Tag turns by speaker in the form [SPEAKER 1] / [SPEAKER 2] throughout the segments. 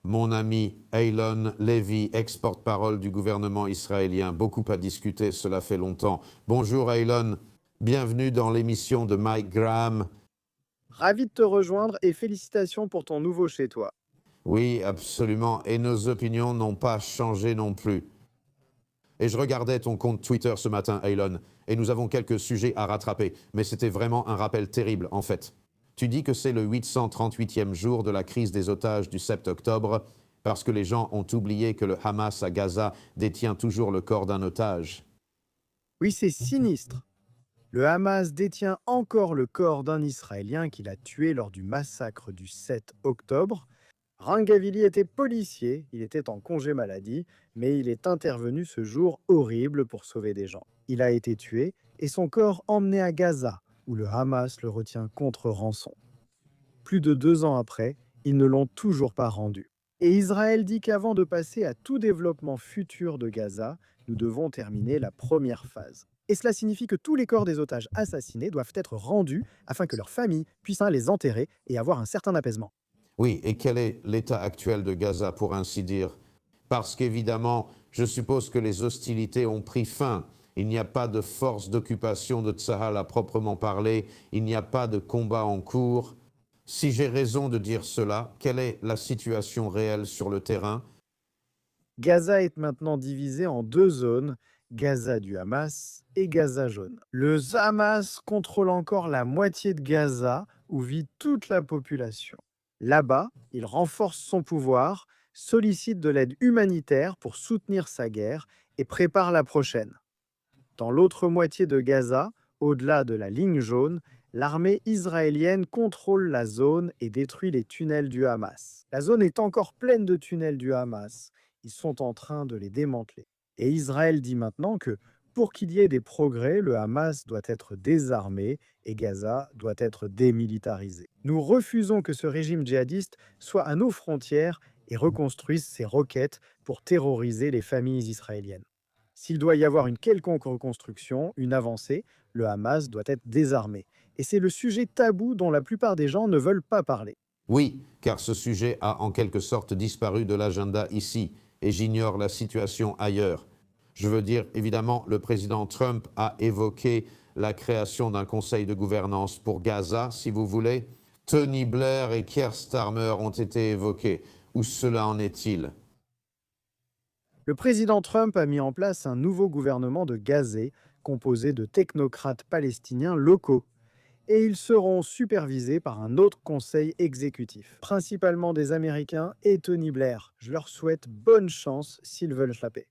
[SPEAKER 1] Mon ami Eylon Levy, ex-porte-parole du gouvernement israélien. Beaucoup à discuter, cela fait longtemps. Bonjour Eylon, bienvenue dans l'émission de Mike Graham.
[SPEAKER 2] Ravi de te rejoindre et félicitations pour ton nouveau chez toi.
[SPEAKER 1] Oui, absolument, et nos opinions n'ont pas changé non plus. Et je regardais ton compte Twitter ce matin, Eylon, et nous avons quelques sujets à rattraper, mais c'était vraiment un rappel terrible en fait. Tu dis que c'est le 838e jour de la crise des otages du 7 octobre, parce que les gens ont oublié que le Hamas à Gaza détient toujours le corps d'un otage.
[SPEAKER 2] Oui, c'est sinistre. Le Hamas détient encore le corps d'un Israélien qu'il a tué lors du massacre du 7 octobre. Rangavili était policier, il était en congé maladie, mais il est intervenu ce jour horrible pour sauver des gens. Il a été tué et son corps emmené à Gaza, où le Hamas le retient contre rançon. Plus de 2 ans après, ils ne l'ont toujours pas rendu. Et Israël dit qu'avant de passer à tout développement futur de Gaza, nous devons terminer la première phase. Et cela signifie que tous les corps des otages assassinés doivent être rendus afin que leurs familles puissent les enterrer et avoir un certain apaisement.
[SPEAKER 1] Oui, et quel est l'état actuel de Gaza, pour ainsi dire? Parce qu'évidemment, je suppose que les hostilités ont pris fin. Il n'y a pas de force d'occupation de Tsahal à proprement parler, il n'y a pas de combat en cours. Si j'ai raison de dire cela, quelle est la situation réelle sur le terrain?
[SPEAKER 2] Gaza est maintenant divisé en 2 zones, Gaza du Hamas et Gaza jaune. Le Hamas contrôle encore la moitié de Gaza où vit toute la population. Là-bas, il renforce son pouvoir, sollicite de l'aide humanitaire pour soutenir sa guerre et prépare la prochaine. Dans l'autre moitié de Gaza, au-delà de la ligne jaune, l'armée israélienne contrôle la zone et détruit les tunnels du Hamas. La zone est encore pleine de tunnels du Hamas. Ils sont en train de les démanteler. Et Israël dit maintenant que pour qu'il y ait des progrès, le Hamas doit être désarmé et Gaza doit être démilitarisé. Nous refusons que ce régime djihadiste soit à nos frontières et reconstruise ses roquettes pour terroriser les familles israéliennes. S'il doit y avoir une quelconque reconstruction, une avancée, le Hamas doit être désarmé. Et c'est le sujet tabou dont la plupart des gens ne veulent pas parler.
[SPEAKER 1] Oui, car ce sujet a en quelque sorte disparu de l'agenda ici, et j'ignore la situation ailleurs. Je veux dire, évidemment, le président Trump a évoqué la création d'un conseil de gouvernance pour Gaza, si vous voulez. Tony Blair et Keir Starmer ont été évoqués. Où cela en est-il?
[SPEAKER 2] Le président Trump a mis en place un nouveau gouvernement de Gazé, composé de technocrates palestiniens locaux. Et ils seront supervisés par un autre conseil exécutif, principalement des Américains et Tony Blair. Je leur souhaite bonne chance s'ils veulent la paix.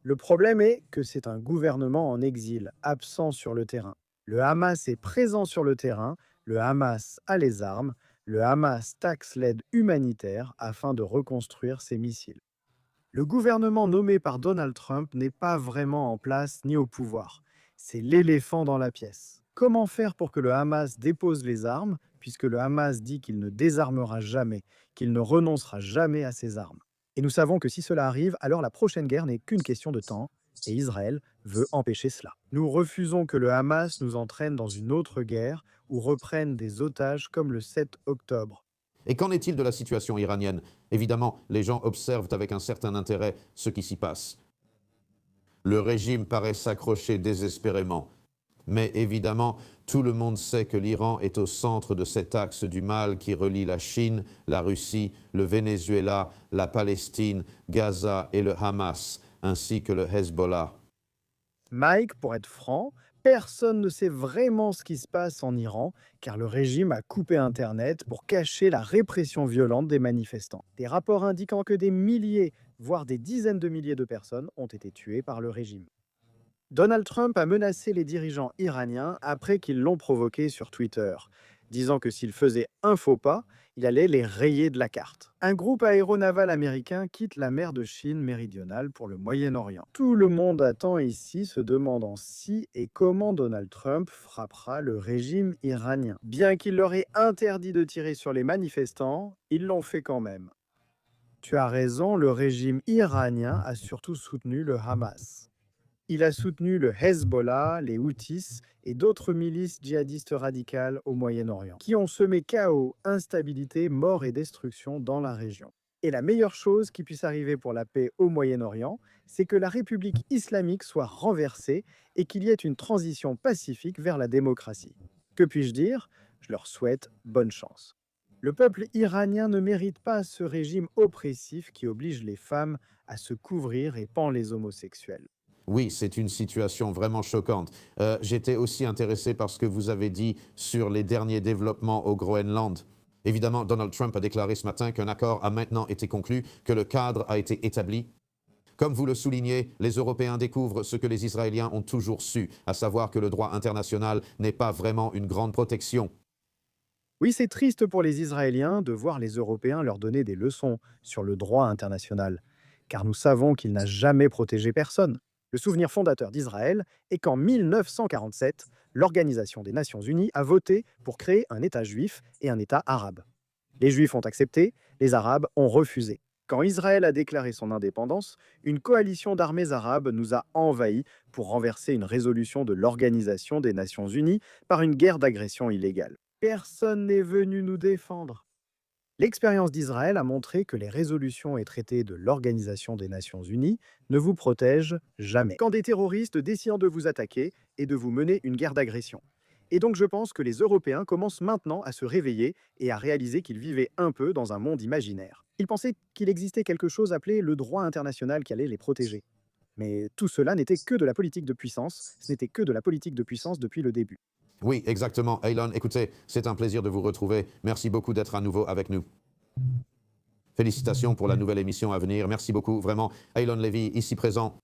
[SPEAKER 2] Le problème est que c'est un gouvernement en exil, absent sur le terrain. Le Hamas est présent sur le terrain, le Hamas a les armes, le Hamas taxe l'aide humanitaire afin de reconstruire ses missiles. Le gouvernement nommé par Donald Trump n'est pas vraiment en place ni au pouvoir. C'est l'éléphant dans la pièce. Comment faire pour que le Hamas dépose les armes, puisque le Hamas dit qu'il ne désarmera jamais, qu'il ne renoncera jamais à ses armes? Et nous savons que si cela arrive, alors la prochaine guerre n'est qu'une question de temps, et Israël veut empêcher cela. Nous refusons que le Hamas nous entraîne dans une autre guerre ou reprenne des otages comme le 7 octobre.
[SPEAKER 1] Et qu'en est-il de la situation iranienne? Évidemment, les gens observent avec un certain intérêt ce qui s'y passe. Le régime paraît s'accrocher désespérément. Mais évidemment, tout le monde sait que l'Iran est au centre de cet axe du mal qui relie la Chine, la Russie, le Venezuela, la Palestine, Gaza et le Hamas, ainsi que le Hezbollah.
[SPEAKER 2] Mike, pour être franc, personne ne sait vraiment ce qui se passe en Iran, car le régime a coupé Internet pour cacher la répression violente des manifestants. Des rapports indiquant que des milliers, voire des dizaines de milliers de personnes ont été tuées par le régime. Donald Trump a menacé les dirigeants iraniens après qu'ils l'ont provoqué sur Twitter, disant que s'ils faisaient un faux pas, il allait les rayer de la carte. Un groupe aéronaval américain quitte la mer de Chine méridionale pour le Moyen-Orient. Tout le monde attend ici, se demandant si et comment Donald Trump frappera le régime iranien. Bien qu'il leur ait interdit de tirer sur les manifestants, ils l'ont fait quand même. Tu as raison, le régime iranien a surtout soutenu le Hamas. Il a soutenu le Hezbollah, les Houthis et d'autres milices djihadistes radicales au Moyen-Orient, qui ont semé chaos, instabilité, mort et destruction dans la région. Et la meilleure chose qui puisse arriver pour la paix au Moyen-Orient, c'est que la République islamique soit renversée et qu'il y ait une transition pacifique vers la démocratie. Que puis-je dire? Je leur souhaite bonne chance. Le peuple iranien ne mérite pas ce régime oppressif qui oblige les femmes à se couvrir et pend les homosexuels.
[SPEAKER 1] Oui, c'est une situation vraiment choquante. J'étais aussi intéressé par ce que vous avez dit sur les derniers développements au Groenland. Évidemment, Donald Trump a déclaré ce matin qu'un accord a maintenant été conclu, que le cadre a été établi. Comme vous le soulignez, les Européens découvrent ce que les Israéliens ont toujours su, à savoir que le droit international n'est pas vraiment une grande protection.
[SPEAKER 2] Oui, c'est triste pour les Israéliens de voir les Européens leur donner des leçons sur le droit international, car nous savons qu'il n'a jamais protégé personne. Le souvenir fondateur d'Israël est qu'en 1947, l'Organisation des Nations Unies a voté pour créer un État juif et un État arabe. Les Juifs ont accepté, les Arabes ont refusé. Quand Israël a déclaré son indépendance, une coalition d'armées arabes nous a envahis pour renverser une résolution de l'Organisation des Nations Unies par une guerre d'agression illégale. Personne n'est venu nous défendre. L'expérience d'Israël a montré que les résolutions et traités de l'Organisation des Nations Unies ne vous protègent jamais. Quand des terroristes décident de vous attaquer et de vous mener une guerre d'agression. Et donc je pense que les Européens commencent maintenant à se réveiller et à réaliser qu'ils vivaient un peu dans un monde imaginaire. Ils pensaient qu'il existait quelque chose appelé le droit international qui allait les protéger. Mais tout cela n'était que de la politique de puissance, ce n'était que de la politique de puissance depuis le début.
[SPEAKER 1] Oui, exactement. Aylon, écoutez, c'est un plaisir de vous retrouver. Merci beaucoup d'être à nouveau avec nous. Félicitations pour la nouvelle émission à venir. Merci beaucoup, vraiment. Aylon Levy, ici présent.